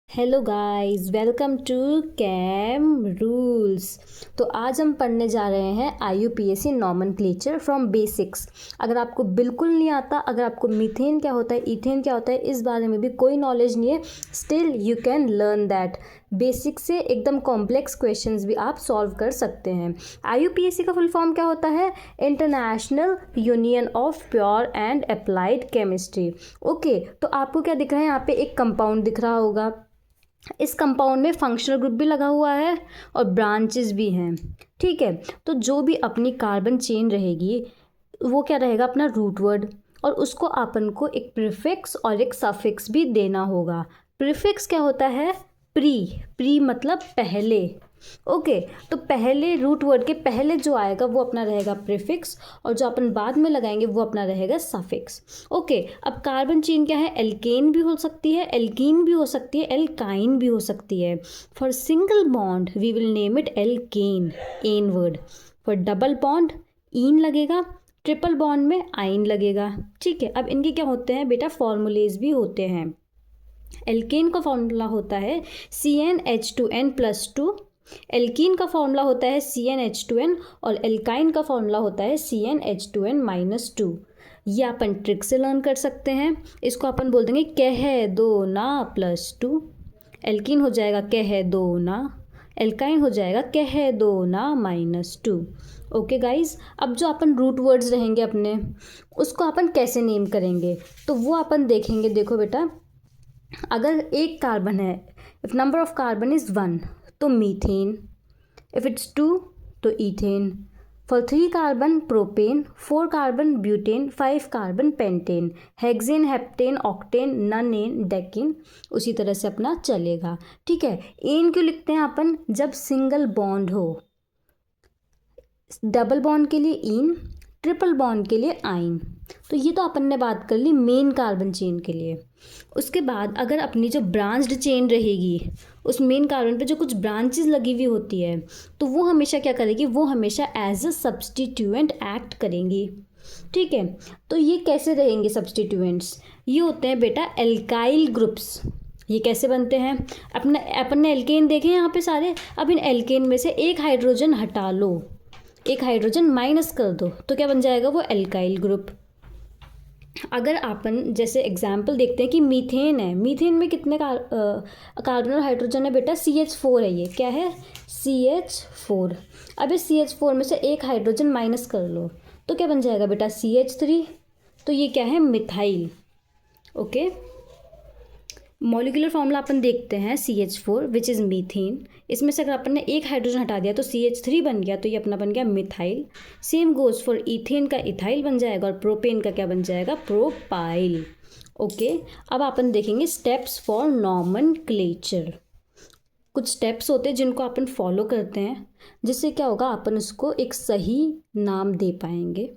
Hello guys, welcome to chem rules. तो आज हम पढ़ने जा रहे हैं IUPAC नॉमेनक्लेचर फ्रॉम बेसिक्स। अगर आपको बिल्कुल नहीं आता, अगर आपको मीथेन क्या होता है, इथेन क्या होता है, इस बारे में भी कोई नॉलेज नहीं है, still you can learn that. Basic से एकदम कॉम्प्लेक्स क्वेश्चंस भी आप सॉल्व कर सकते हैं। IUPAC का फुल फॉर्म क्या होता है? International union of pure and applied chemistry. Okay, तो आपको क्या दिख रहा है? यहाँ पे एक कंपाउंड दिख रहा होगा। इस कंपाउंड में फंक्शनल ग्रुप भी लगा हुआ है और ब्रांचेस भी हैं। ठीक है, तो जो भी अपनी कार्बन चेन रहेगी वो क्या रहेगा? अपना रूट वर्ड, और उसको अपन को एक प्रीफिक्स और एक सफिक्स भी देना होगा। प्रीफिक्स क्या होता है? प्री मतलब पहले। ओके, तो पहले रूट वर्ड के पहले जो आएगा वो अपना रहेगा प्रीफिक्स, और जो अपन बाद में लगाएंगे वो अपना रहेगा सफिक्स। ओके, अब कार्बन चेन क्या है? एल्केन भी हो सकती है, एल्कीन भी हो सकती है, एल्काइन भी हो सकती है। For single bond we will name it alkane, ane word. For double bond ene लगेगा, ट्रिपल बॉन्ड में आइन लगेगा। ठीक है, अब इनके क्या होते हैं बेटा? फॉर्मूलेज भी होते हैं। एल्केन का फॉर्मूला होता है CnH2n+2, एल्कीन का फॉर्मूला होता है CnH2n, और एल्काइन का फॉर्मूला होता है CnH2n-2। ये अपन ट्रिक से लर्न कर सकते हैं। इसको अपन बोल देंगे कह दो ना +2। एल्कीन हो जाएगा कह दो ना, एल्काइन हो जाएगा कह दो ना -2। ओके गाइज, अब जो अपन रूट वर्ड्स रहेंगे अपने, उसको अपन कैसे नेम करेंगे तो वो अपन देखेंगे। देखो बेटा, अगर एक कार्बन है, if number of carbon is 1 तो मीथेन, इफ इट्स 2 तो ethane, for 3 carbon propane, 4 carbon butane, 5 carbon pentane, hexane, heptane, octane, nonane, decane. उसी तरह से अपना चलेगा। ठीक है, एन क्यों लिखते हैं अपन? जब सिंगल बॉन्ड हो। डबल बॉन्ड के लिए इन, ट्रिपल बॉन्ड के लिए आइन। तो ये तो अपन ने बात कर ली मेन कार्बन चेन के लिए। उसके बाद अगर अपनी जो ब्रांच्ड चेन रहेगी, उस मेन कार्बन पे जो कुछ ब्रांचेस लगी हुई होती है, तो वो हमेशा क्या करेगी? वो हमेशा एज अ सब्सटीट्यूएंट एक्ट करेंगी। ठीक है, तो ये कैसे रहेंगे सब्सटीट्यूएंट्स? ये होते हैं बेटा एल्काइल ग्रुप्स। ये कैसे बनते हैं? अपन ने एल्केन देखे यहाँ पे सारे। अब इन एल्केन में से एक हाइड्रोजन हटा लो, एक हाइड्रोजन माइनस कर दो, तो क्या बन जाएगा? वो एल्काइल ग्रुप। अगर अपन जैसे एग्जाम्पल देखते हैं कि मीथेन है, मीथेन में कितने कार्बन और हाइड्रोजन है बेटा? CH4 है। ये क्या है? CH4। अब इस CH4 में से एक हाइड्रोजन माइनस कर लो तो क्या बन जाएगा बेटा? CH3। तो ये क्या है? मिथाइल। ओके, मॉलिक्यूलर फॉर्मूला अपन देखते हैं CH4 विच इज़ मीथेन। इसमें से अगर अपन ने एक हाइड्रोजन हटा दिया तो CH3 बन गया, तो ये अपना बन गया methyl. Same goes for ethane का इथाइल बन जाएगा, और प्रोपेन का क्या बन जाएगा? प्रोपाइल। ओके, अब अपन देखेंगे स्टेप्स फॉर नॉमेनक्लेचर। कुछ स्टेप्स होते हैं जिनको अपन फॉलो करते हैं, जिससे क्या होगा? अपन उसको एक सही नाम दे पाएंगे,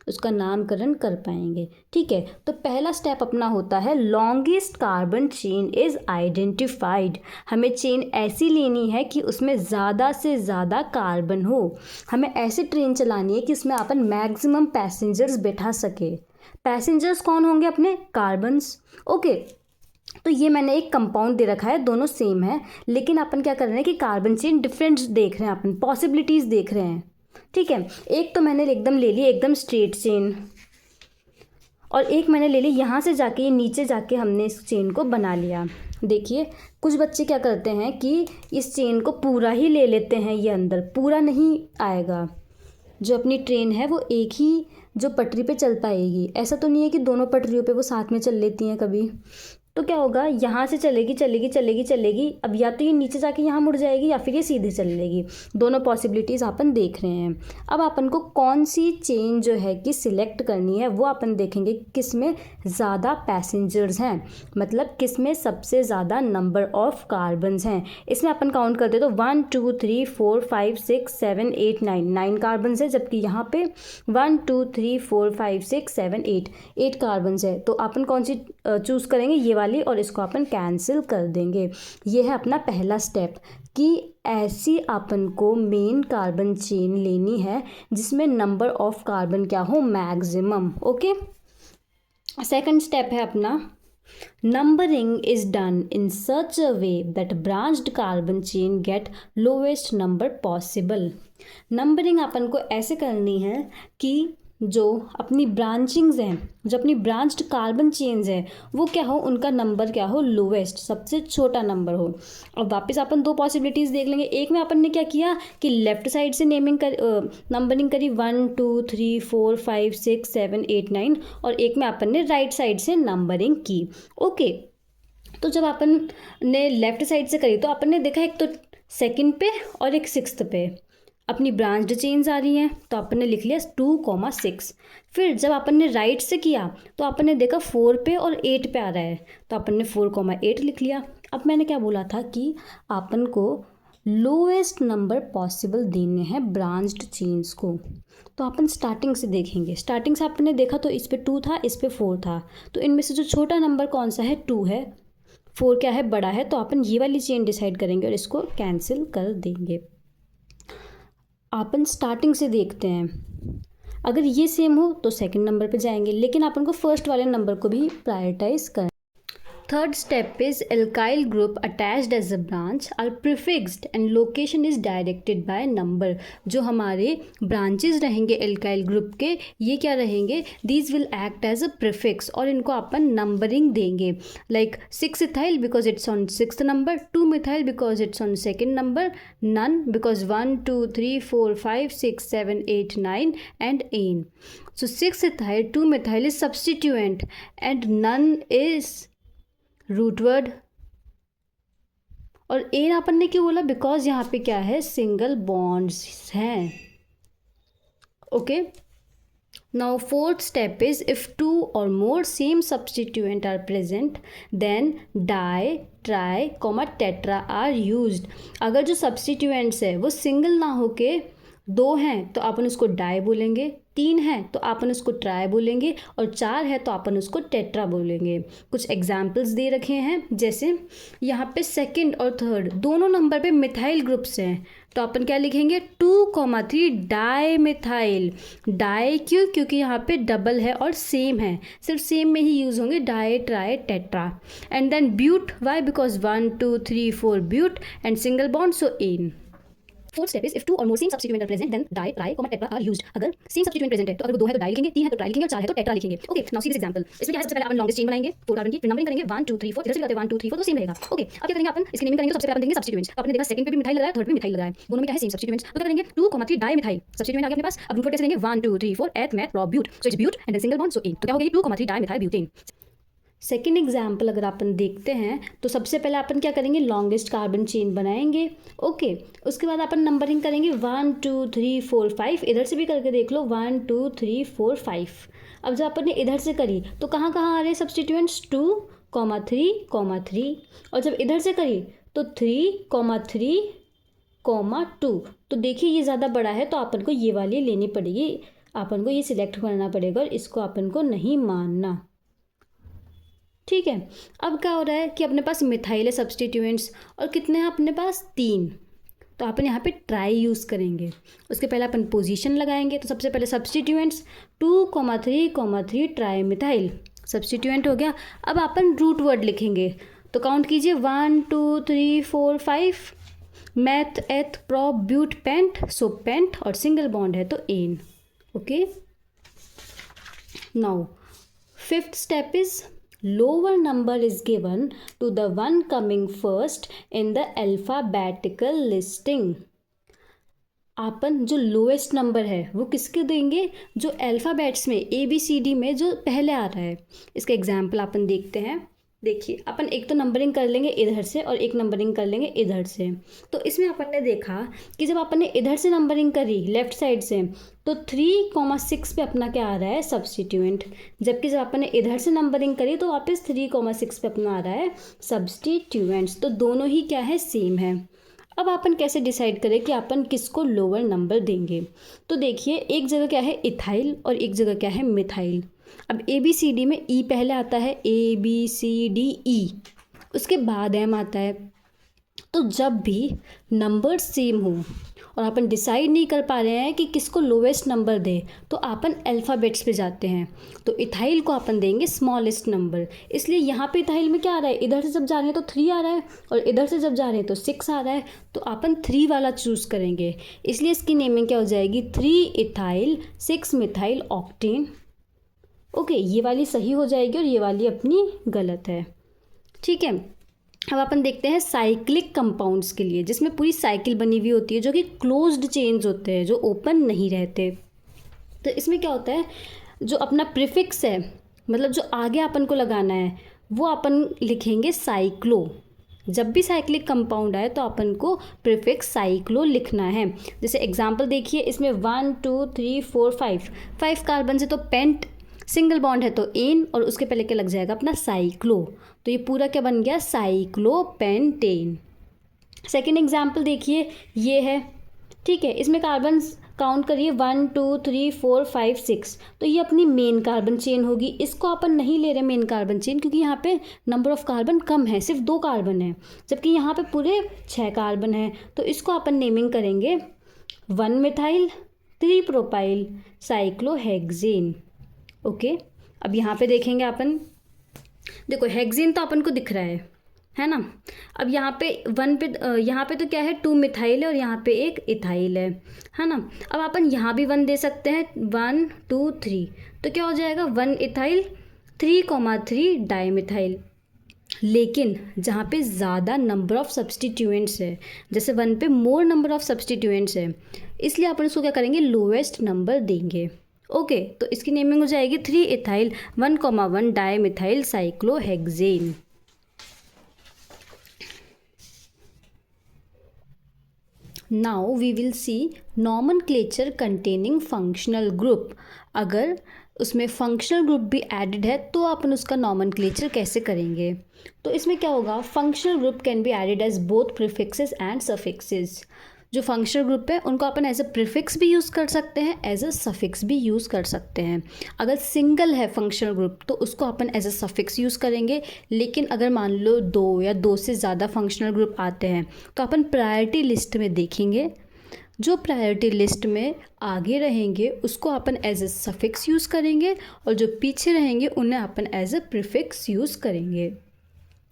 उसका नामकरण कर पाएंगे। ठीक है, तो पहला स्टेप अपना होता है longest carbon chain is identified. हमें चेन ऐसी लेनी है कि उसमें ज़्यादा से ज़्यादा कार्बन हो। हमें ऐसे ट्रेन चलानी है कि उसमें अपन मैक्सिमम पैसेंजर्स बैठा सके। पैसेंजर्स कौन होंगे? अपने कार्बन्स। ओके, तो ये मैंने एक कंपाउंड दे रखा है, दोनों सेम है, लेकिन अपन क्या कर रहे हैं कि कार्बन चेन डिफरेंट देख रहे हैं, अपन पॉसिबिलिटीज़ देख रहे हैं। ठीक है, एक तो मैंने एकदम ले ली एकदम स्ट्रेट चेन, और एक मैंने ले ली यहाँ से जाके, ये नीचे जाके हमने इस चेन को बना लिया। देखिए, कुछ बच्चे क्या करते हैं कि इस चेन को पूरा ही ले लेते हैं, ये अंदर पूरा नहीं आएगा। जो अपनी ट्रेन है वो एक ही जो पटरी पे चल पाएगी। ऐसा तो नहीं है कि दोनों पटरियों पे वो साथ में चल लेती हैं कभी। तो क्या होगा? यहाँ से चलेगी चलेगी चलेगी चलेगी, अब या तो ये नीचे जाके यहाँ मुड़ जाएगी या फिर ये सीधे चलेगी। दोनों पॉसिबिलिटीज़ अपन देख रहे हैं। अब अपन को कौन सी चेन जो है कि सिलेक्ट करनी है वो अपन देखेंगे किस में ज़्यादा पैसेंजर्स हैं, मतलब किस में सबसे ज़्यादा नंबर ऑफ कार्बन्स हैं। इसमें अपन काउंट करते तो 1 2 3 4 5 6 7 8 9 कार्बन्स है, जबकि यहाँ पे 1 2 3 4 5 6 7 8 कार्बन्स है। तो अपन कौन सी चूज़ करेंगे? ये वाली, और इसको अपन कैंसिल कर देंगे। ये है अपना पहला स्टेप कि ऐसी अपन को मेन कार्बन चेन लेनी है जिसमें नंबर ऑफ कार्बन क्या हो? मैक्सिमम। ओके, सेकंड स्टेप है अपना Numbering is done in such a way that branched carbon chain get lowest number possible. Numbering अपन को ऐसे करनी है कि जो अपनी ब्रांचिंग्स हैं, जो अपनी ब्रांच्ड कार्बन चेन्स हैं, वो क्या हो, उनका नंबर क्या हो, लोवेस्ट, सबसे छोटा नंबर हो। और वापस अपन दो पॉसिबिलिटीज़ देख लेंगे। एक में अपन ने क्या किया कि लेफ्ट साइड से नंबरिंग करी 1 2 3 4 5 6 7 8 9, और एक में अपन ने राइट साइड से नंबरिंग की। ओके, तो जब अपन ने लेफ्ट साइड से करी तो अपन ने देखा एक तो सेकंड पे और एक सिक्स्थ पे अपनी ब्रांच्ड चेन्स आ रही हैं, तो अपन ने लिख लिया 2,6। फिर जब अपन ने राइट से किया तो अपन ने देखा 4 पे और 8 पे आ रहा है, तो अपन ने 4,8 लिख लिया। अब मैंने क्या बोला था कि अपन को लोएस्ट नंबर पॉसिबल देने हैं ब्रांच्ड चेन्स को। तो अपन स्टार्टिंग से देखेंगे। स्टार्टिंग से अपन ने देखा तो इस पे 2 था, इस पे 4 था, तो इनमें से जो छोटा नंबर कौन सा है, 2 है। 4 क्या है, बड़ा है, तो अपन ये वाली चेन डिसाइड करेंगे और इसको कैंसिल कर देंगे। अपन स्टार्टिंग से देखते हैं, अगर ये सेम हो तो सेकंड नंबर पे जाएंगे, लेकिन अपन को फर्स्ट वाले नंबर को भी प्रायोरिटाइज करना। Third step is alkyl group attached as a branch are prefixed and location is directed by number. जो हमारे branches रहेंगे alkyl group के, ये क्या रहेंगे, these will act as a prefix और इनको अपन numbering देंगे, like 6-ethyl because it's on 6th number, 2-methyl because it's on 2nd number, none because 1 2 3 4 5 6 7 8 9 and 8. So 6-ethyl, 2-methyl is substituent and none is root word. और ane अपन ने क्यों बोला, because यहाँ पे क्या है, सिंगल बॉन्ड्स हैं। Okay, now fourth step is if 2 और more same substituent are present then di tri tetra are used. अगर जो सब्सटीट्यूएंट्स है वो सिंगल ना होके 2 हैं तो अपन उसको डाई बोलेंगे, 3 है तो अपन उसको ट्राई बोलेंगे, और 4 है तो अपन उसको टेट्रा बोलेंगे। कुछ एग्जाम्पल्स दे रखे हैं, जैसे यहाँ पे सेकंड और थर्ड दोनों नंबर पे मिथाइल ग्रुप्स हैं, तो अपन क्या लिखेंगे, 2,3 डाई मिथाइल। डाई क्यों, क्योंकि यहाँ पे डबल है और सेम है, सिर्फ सेम में ही यूज़ होंगे, di tri tetra. And then but, yne, because 1 2 3 4 but and single bond, so ane. Fourth step is if 2 और more same substituent are present then di tri tetra are used. अगर same substituent present है तो अगर वो 2 है तो die लिखेंगे, 3 है तो ट्राई लिखेंगे, और 4 है तो टेट्रा लिखेंगे। Okay, now see this example. इसमें क्या है, सबसे पहले अपन लॉन्गेस्ट चेन बनाएंगे 4 कार्बन की, फिर नंबरिंग करेंगे 1 2 3 4, इधर से भी करते हैं 1 2 3 4 तो सेम रहेगा। ओके, अब क्या करेंगे अपन, इसकी नेमिंग करेंगे, सबसे पहले अपन देंगे सब्स्टिट्यूएंट्स। तो आपने देखा सेकंड पे भी मिथाइल लगाया, थर्ड पे भी मिथाइल लगाया, दोनों में क्या है, सेम सब्स्टिट्यूएंट्स। तो क्या करेंगे, 2,3 डाई मिथाइल सब्स्टिट्यूएंट आ गया अपने पास। अब रूट कैसे लेंगे, 1 2 3 4 eth meth pro but, so it's but and then single bond, so ane. तो क्या हो गया, 2,3 di methyl butane. Second example अगर अपन देखते हैं तो सबसे पहले अपन क्या करेंगे, लॉन्गेस्ट कार्बन चेन बनाएंगे। ओके, उसके बाद अपन नंबरिंग करेंगे 1 2 3 4 5, इधर से भी करके देख लो 1 2 3 4 5। अब जब अपन ने इधर से करी तो कहाँ कहाँ आ रहे हैं सब्स्टिट्यूएंट्स, 2,3,3, और जब इधर से करी तो 3,3,2। तो देखिए ये ज़्यादा बड़ा है तो अपन को ये वाली लेनी पड़ेगी, अपन को ये सिलेक्ट करना पड़ेगा और इसको अपन को नहीं मानना। ठीक है, अब क्या हो रहा है कि अपने पास मिथाइल है सब्स्टिट्यूएंट्स, और कितने हैं अपने पास, 3, तो अपन यहाँ पे ट्राई यूज़ करेंगे। उसके पहले अपन पोजीशन लगाएंगे, तो सबसे पहले सब्स्टिट्यूएंट्स 2,3,3 ट्राई मिथाइल सब्स्टिट्यूएंट हो गया। अब अपन रूट वर्ड लिखेंगे, तो काउंट कीजिए 1 2 3 4 5, meth eth pro but pent, so pent, और सिंगल बॉन्ड है तो ane. Okay, now fifth step is lower number is given to the one coming first in the alphabetical listing. अपन जो lowest number है वो किसके देंगे, जो अल्फ़ाबेट्स में ABCD में जो पहले आ रहा है। इसका एग्जाम्पल अपन देखते हैं। देखिए, अपन एक तो नंबरिंग कर लेंगे इधर से और एक नंबरिंग कर लेंगे इधर से। तो इसमें अपन ने देखा कि जब अपन ने इधर से नंबरिंग करी लेफ़्ट साइड से तो 3,6 पे अपना क्या आ रहा है, सब्स्टिट्यूएंट, जबकि जब अपन ने इधर से नंबरिंग करी तो वापस 3,6 पे अपना आ रहा है सब्स्टिट्यूएंट्स। तो दोनों ही क्या है, सेम है। अब अपन कैसे डिसाइड करें कि अपन किसको लोअर नंबर देंगे, तो देखिए एक जगह क्या है इथाइल और एक जगह क्या है मिथाइल। अब ABCD में E पहले आता है, ABCDE, उसके बाद M आता है, तो जब भी नंबर सेम हो और अपन डिसाइड नहीं कर पा रहे हैं कि किसको लोवेस्ट नंबर दे, तो अपन अल्फ़ाबेट्स पे जाते हैं। तो इथाइल को अपन देंगे स्मॉलेस्ट नंबर। इसलिए यहाँ पे इथाइल में क्या आ रहा है, इधर से जब जा रहे हैं तो 3 आ रहा है और इधर से जब जा रहे हैं तो 6 आ रहा है, तो अपन 3 वाला चूज़ करेंगे। इसलिए इसकी नेमिंग क्या हो जाएगी, 3 इथाइल 6 मिथाइल ऑक्टेन। ओके, ये वाली सही हो जाएगी और ये वाली अपनी गलत है। ठीक है, अब अपन देखते हैं साइक्लिक कंपाउंड्स के लिए, जिसमें पूरी साइकिल बनी हुई होती है, जो कि क्लोज्ड चेन्स होते हैं, जो ओपन नहीं रहते। तो इसमें क्या होता है, जो अपना प्रीफिक्स है, मतलब जो आगे अपन को लगाना है, वो अपन लिखेंगे साइक्लो। जब भी साइक्लिक कंपाउंड आए तो अपन को प्रीफिक्स साइक्लो लिखना है। जैसे एग्जांपल देखिए, इसमें 1 2 3 4 5 कार्बन से तो पेंट, सिंगल बॉन्ड है तो एन, और उसके पहले क्या लग जाएगा अपना साइक्लो। तो ये पूरा क्या बन गया, साइक्लोपेंटेन। सेकेंड एग्जाम्पल देखिए, ये है, ठीक है, इसमें कार्बन काउंट करिए 1 2 3 4 5 6, तो ये अपनी मेन कार्बन चेन होगी। इसको अपन नहीं ले रहे मेन कार्बन चेन, क्योंकि यहाँ पे नंबर ऑफ कार्बन कम है, सिर्फ 2 कार्बन है, जबकि यहाँ पे पूरे 6 कार्बन है। तो इसको अपन नेमिंग करेंगे 1 मिथाइल 3 प्रोपाइल साइक्लोहेक्सेन। ओके, अब यहाँ पे देखेंगे अपन, देखो हेक्सेन तो अपन को दिख रहा है ना। अब यहाँ पे यहाँ पे तो क्या है, 2 मिथाइल है और यहाँ पे एक इथाइल है ना। अब अपन यहाँ भी 1 दे सकते हैं, 1 2 3, तो क्या हो जाएगा 1 इथाइल 3,3 डाईमिथाइल। लेकिन जहाँ पे ज़्यादा नंबर ऑफ सब्सटीट्यूएंट्स है, जैसे 1 पे मोर नंबर ऑफ सब्सटीट्यूएंट्स है, इसलिए अपन इसको क्या करेंगे, लोवेस्ट नंबर देंगे। ओके, तो इसकी नेमिंग हो जाएगी 3 ethyl 1,1 dimethyl cyclohexane. Now we will see nomenclature containing functional group. अगर उसमें फंक्शनल ग्रुप भी एडेड है तो अपन उसका नॉमेनक्लेचर कैसे करेंगे। तो इसमें क्या होगा, functional group can be added as both prefixes and suffixes. जो फंक्शनल ग्रुप है उनको अपन एज अ प्रीफिक्स भी यूज़ कर सकते हैं, एज अ सफिक्स भी यूज़ कर सकते हैं। अगर सिंगल है फंक्शनल ग्रुप तो उसको अपन एज अ सफिक्स यूज़ करेंगे। लेकिन अगर मान लो 2 या 2 से ज़्यादा फंक्शनल ग्रुप आते हैं तो अपन प्रायोरिटी लिस्ट में देखेंगे, जो प्रायोरिटी लिस्ट में आगे रहेंगे उसको अपन एज अ सफिक्स यूज़ करेंगे और जो पीछे रहेंगे उन्हें अपन एज अ प्रीफिक्स यूज़ करेंगे।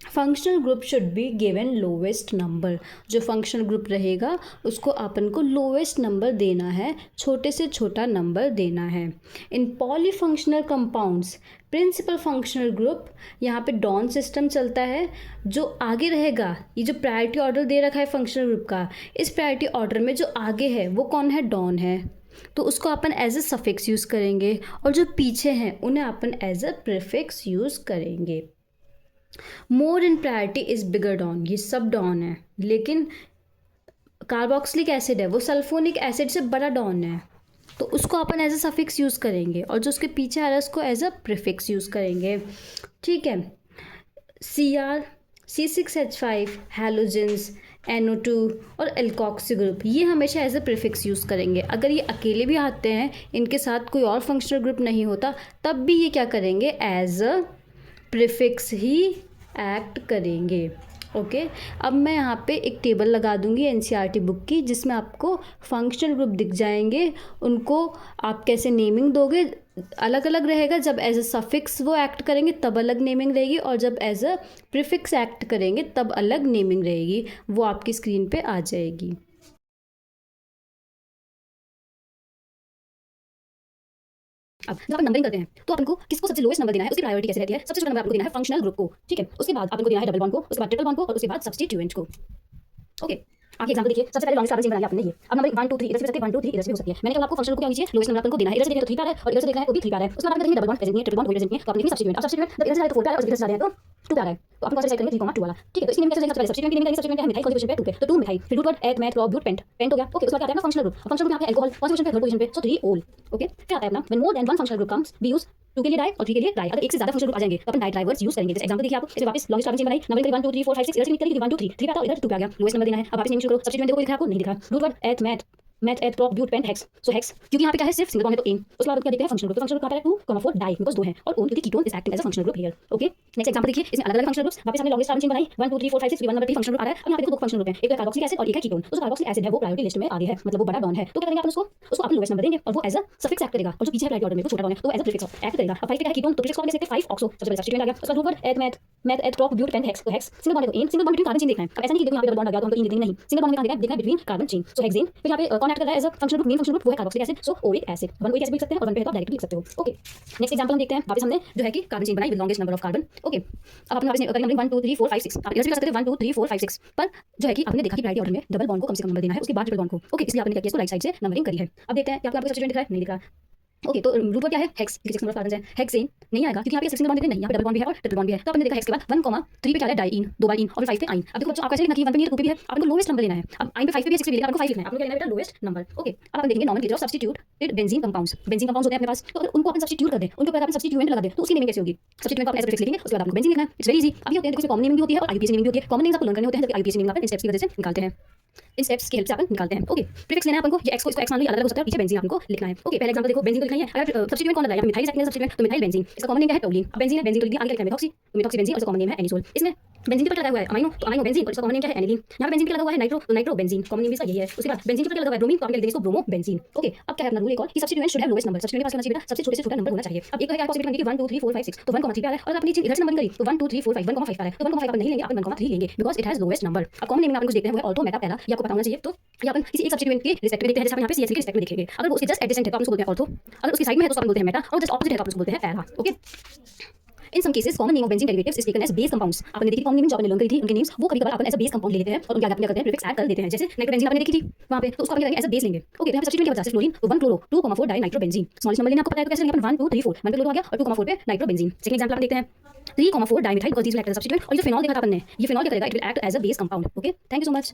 Functional group should be given lowest number. जो फंक्शनल ग्रुप रहेगा उसको अपन को लोवेस्ट नंबर देना है, छोटे से छोटा नंबर देना है। In polyfunctional compounds principal functional group, यहाँ पे डॉन सिस्टम चलता है। जो आगे रहेगा, ये जो प्रायोरिटी ऑर्डर दे रखा है फंक्शनल ग्रुप का, इस प्रायोरिटी ऑर्डर में जो आगे है वो कौन है, डॉन है, तो उसको अपन एज अ सफिक्स यूज़ करेंगे। और जो पीछे हैं उन्हें अपन एज अ प्रीफिक्स यूज़ करेंगे। More in priority is bigger don, ये सब डॉन है, लेकिन कार्बोक्सिलिक एसिड है वो सल्फोनिक एसिड से बड़ा डॉन है, तो उसको अपन एज अ सफिक्स यूज़ करेंगे। और जो उसके पीछे आ रहा है उसको एज अ प्रीफिक्स यूज़ करेंगे। ठीक है, Cr C6H5 हैलोजेंस NO2 और एल्कोक्सी ग्रुप, ये हमेशा एज अ प्रीफिक्स यूज़ करेंगे। अगर ये अकेले भी आते हैं, इनके साथ कोई और फंक्शनल ग्रुप नहीं होता, तब भी ये क्या करेंगे, एज अ प्रीफिक्स ही एक्ट करेंगे। ओके, अब मैं यहाँ पे एक टेबल लगा दूँगी एनसीईआरटी बुक की, जिसमें आपको फंक्शनल ग्रुप दिख जाएंगे। उनको आप कैसे नेमिंग दोगे, अलग अलग रहेगा। जब एज अ सफिक्स वो एक्ट करेंगे तब अलग नेमिंग रहेगी, और जब एज अ प्रीफिक्स एक्ट करेंगे तब अलग नेमिंग रहेगी। वो आपकी स्क्रीन पे आ जाएगी। अब जब अपन नंबरिंग करते हैं तो अपन को किसको सबसे लोएस्ट नंबर देना है, उसकी प्रायोरिटी कैसे रहती है। सबसे छोटा नंबर आपको देना है फंक्शनल ग्रुप को, ठीक है। उसके बाद अपन को देना है डबल बॉन्ड को, उसके बाद ट्रिपल बॉन्ड को, और उसके बाद सब्स्टिट्यूएंट को। ओके, आगे एग्जांपल देखिए, सबसे पहले लॉन्गेस्ट कार्बन चेन बनाई आपने ये। अब नंबर 1 2 3 इधर से भी हो सकती है, 1 2 3 इधर से भी हो सकती है। मैंने कहा आपको फंक्शनल को क्या नीचे लोएस्ट नंबर अपन को देना है। इधर से देखें तो 3 प्यार है और इधर से देखना है वो भी 3 प्यार है। उसके बाद अपन देखेंगे डबल बॉन्ड प्रेजेंट नहीं है, ट्रिपल बॉन्ड कोई प्रेजेंट नहीं है, तो आपने सब्स्टिट्यूएंट। अब सब्स्टिट्यूएंट जब इधर से आए तो 4 प्यार है और इधर से आ रहे हैं तो 2 प्यार है, तो अपन कौन सा डिसाइड करेंगे, 3,2 वाला, ठीक है। तो इसकी नेमिंग कैसे देखेंगे, सबसे पहले सब्स्टिट्यूएंट की नेमिंग करेंगे। सब्स्टिट्यूएंट है मिथाइल, कौन सी पोजीशन पे 2 पे, तो 2 मिथाइल, फिर रूट वर्ड एक मैथ क्लॉब ब्यूट पेंट, पेंट हो गया। ओके, उसके बाद क्या आता है फंक्शनल ग्रुप। फंक्शनल ग्रुप में आपके अल्कोहल कौन सी पोजीशन पे, थर्ड पोजीशन पे, सो 3 ओल। ओके, फिर आता है अपना when more than one functional group comes we use 2 के लिए डाई और 3 के लिए डाई। अगर एक से ज्यादा फंक्शनल ग्रुप आ जाएंगे तो अपन डाई ड्राइवर्स यूज करेंगे। जैसे एग्जांपल देखिए, आप इसमें वापस लॉन्गेस्ट कार्बन चेन बनाई, नंबर करें 1 2 3 4 5 6, इधर से निकल गई 1 2 3 3 पे आता और इधर 2 पे आ गया, लोएस्ट नंबर देना है। अब वापस नेमिंग शुरू करो, सब्स्टिट्यूएंट देखो कोई लिखा है आपको, नहीं लिखा, रूट वर्ड एक meth meth eth prop but pent hex. So hex क्योंकि यहाँ पे क्या है, सिर्फ सिंगल बॉन्ड है तो एन। उसके बाद क्या देखते हैं, फंक्शनल ग्रुप। तो फंक्शनल ग्रुप कहाँ पर है, 2, 4 डाई, बिकॉज 2 है, और ओन क्योंकि ketone is acting as a functional group here. Okay, next example देखिए, इसमें अलग अलग फंक्शनल ग्रुप्स, वापस हमने लॉन्गेस्ट कार्बन चेन बनाई 1 2 3 4 5 6, 1 नंबर 3 फंक्शनल ग्रुप आ रहा है। अब यहाँ पे देखो 2 फंक्शनल ग्रुप है, एक तो कार्बोक्सिलिक एसिड और एक है कीटोन। तो जो कार्बोक्सिलिक एसिड है वो प्रायोरिटी लिस्ट में आगे है, मतलब वो बड़ा बॉन्ड है, तो क्या करेंगे अपन उसको अपन लोएस्ट नंबर देंगे और वो एज अ सफिक्स एक्ट करेगा, और जो पीछे है प्रायोरिटी ऑर्डर में वो छोटा बॉन्ड है तो एज अ प्रीफिक्स एक्ट करेगा। अब 5 पे क्या है, कीटोन, तो प्रीफिक्स को ले सकते हैं 5 ऑक्सो, सबसे पहले सब्स्टिट्यूएंट आ गया। उसका group eth meth eth prop but pent hex. तो हेक्स सिंगल बॉन्ड है तो ane, single bond between carbon chain देखना है। अब ऐसा नहीं कि देखो यहाँ पे डबल बॉन्ड आ गया तो हम तो इन देखेंगे, नहीं, सिंगल बॉन्ड में कहां देखना है between carbon chain. So hexane, फिर यहाँ पे कौन एक्ट कर रहा है as a functional group, main functional group वो है carboxylic acid, so oic acid. One oic acid लिख सकते हैं और वन पे तो डायरेक्टली लिख सकते हो। ओके, नेक्स्ट एग्जांपल हम देखते हैं, वापस हमने जो है कि कार्बन चेन बनाई with longest number of carbon. Okay, अब अपने वापस करेंगे 1 2 3 4 5 6, आप इधर से कर सकते हैं 1 2 3 4 5 6, पर जो है कि आपने देखा कि प्रायोरिटी ऑर्डर में डबल बॉन्ड को कम से कम नंबर देना है, उसके बाद ट्रिपल बॉन्ड को। ओके, इसलिए आपने क्या किया, इसको राइट साइड से नंबरिंग करी है। अब देखते हैं कि आपको सब्स्टिट्यूएंट दिख रहा है, नहीं दिख रहा। ओके, तो रूट क्या है, हेक्स, क्योंकि 6 नंबर कार्बन है। हेक्सेन नहीं आएगा क्योंकि यहाँ पे सिंगल बॉन्ड नहीं, यहाँ पे डबल बॉन्ड भी है और ट्रिपल बॉन्ड भी है। तो आपने देखा हेक्स के बाद 1, 3 पे क्या है, डाइइन, 2 बार इन, और 5 पे आइन। अब देखो बच्चों, आपको ऐसे लिखना कि 1 पे नहीं है तो 2 पे भी है, आपको लोएस्ट नंबर लेना है। अब आइन पे 5 पे भी है, 6 पे भी है, आपको 5 लिखना है, आपको क्या लेना है बेटा, लोएस्ट नंबर। ओके, अब हम देखेंगे normal case of substituted benzene compounds. Benzene compounds होते हैं अपने पास, तो अगर उनको अपन सब्स्टिट्यूट कर दें, उनके ऊपर अपन सब्स्टिट्यूएंट लगा दें, तो उसकी नेमिंग कैसे होगी, सब्स्टिट्यूएंट को आप एज प्रीफिक्स लिखेंगे, उसके बाद आपको बेंजीन लिखना है। It's very easy. अभी होते हैं देखो, इसमें कॉमन नेमिंग भी होती है और आईयूपीएसी नेमिंग भी होती है। कॉमन नेम्स आपको लर्न करने होते हैं, जबकि आईयूपीएसी नेमिंग अपन इन स्टेप्स की वजह से निकालते हैं, इन स्टेप्स की हेल्प से अपन निकालते हैं। ओके, प्रीफिक्स लेना है अपन को, ये एक्स को इसको एक्स मान लो, अलग अलग हो सकता है, पीछे बेंजीन आपको लिखना है। ओके, पहले एग्जांपल देखो, बेंजीन को लिखना है, अगर सब्स्टिट्यूएंट कौन लगाया, मिथाइल सेकंड सब्स्टिट्यूएंट, तो मिथाइल बेंजीन, इसका कॉमन नेम क्या है, टोलिन। अब बेंजीन है, बेंजीन तो लिख दिया, आगे लिखना है मेथॉक्सी, तो मेथॉक्सी बेंजीन, और इसका कॉमन नेम है एनिसोल। इसमें बेंजीन के ऊपर लगा हुआ है अमाइनो, तो अमाइनो बेंजीन, और इसका कॉमन नेम क्या है, एनिलीन। यहाँ पे बेंजीन पे लगा हुआ है नाइट्रो, तो नाइट्रो बेंजीन, कॉमन नेम इसका यही है। उसके बाद बेंजीन के ऊपर लगा हुआ है ब्रोमीन, तो आप लिख देंगे इसको ब्रोमो बेंजीन। ओके, अब क्या है अपना रूल, एक और कि substituent should have lowest number. Substituent के पास होना चाहिए बेटा सबसे छोटे से छोटा नंबर होना चाहिए। अब एक तो है क्या पॉसिबिलिटी कि 1 2 3 4 5 6, तो 1,3 पे आ रहा है, और अपनी चीज इधर से नंबर करी तो 1 2 3 4 5 1,5 पे आ रहा है, तो 1,5 अपन नहीं लेंगे, अपन 1,3 लेंगे, because it has lowest number. अब कॉमन नेम में अपन कुछ देखते हैं, वो है ऑल्टो मेटा पैरा, ये आपको पता होना चाहिए। तो ये अपन किसी एक सब्स्टिट्यूएंट के रिस्पेक्ट में देखते हैं, जैसे अपन यहाँ पे CH3 के रिस्पेक्ट में देखेंगे, अगर वो उसके जस्ट एडजेसेंट है तो अपन उसको बोलते हैं ऑल्टो, अगर उसकी साइड में है तो अपन बोलते हैं मेटा, और जस्ट ऑपोजिट है तो अपन उसको बोलते हैं para. Okay, in some cases common name of benzene derivatives is taken as base compounds. आपने देखी कॉमन नेम जो आपने लर्न करी थी, उनके नेम्स वो कभी-कभार अपन एज अ बेस कंपाउंड ले लेते हैं और उनके आगे अपन क्या करते हैं, प्रीफिक्स ऐड कर देते हैं। जैसे नाइट्रोबेंजीन आपने देखी थी वहां पे, तो उसको अपन क्या करेंगे, एज अ बेस लेंगे। ओके, तो यहाँ पे सब्स्टिट्यूएंट क्या बचा, फ्लोरीन, तो 1 chloro 2,4 di nitrobenzene. Smallest number लेना आपको पता है, तो कैसे लेंगे अपन 1 2 3 4, 1 पे क्लोरो आ गया और 2,4 पे नाइट्रोबेंजीन। सेकंड एग्जांपल अपन देखते हैं 3,4 dimethyl, because these will act as a substituent. और ये फिनॉल देखा था अपन ने, ये फिनॉल क्या करेगा, it will act as a base compound. Okay, thank you so much.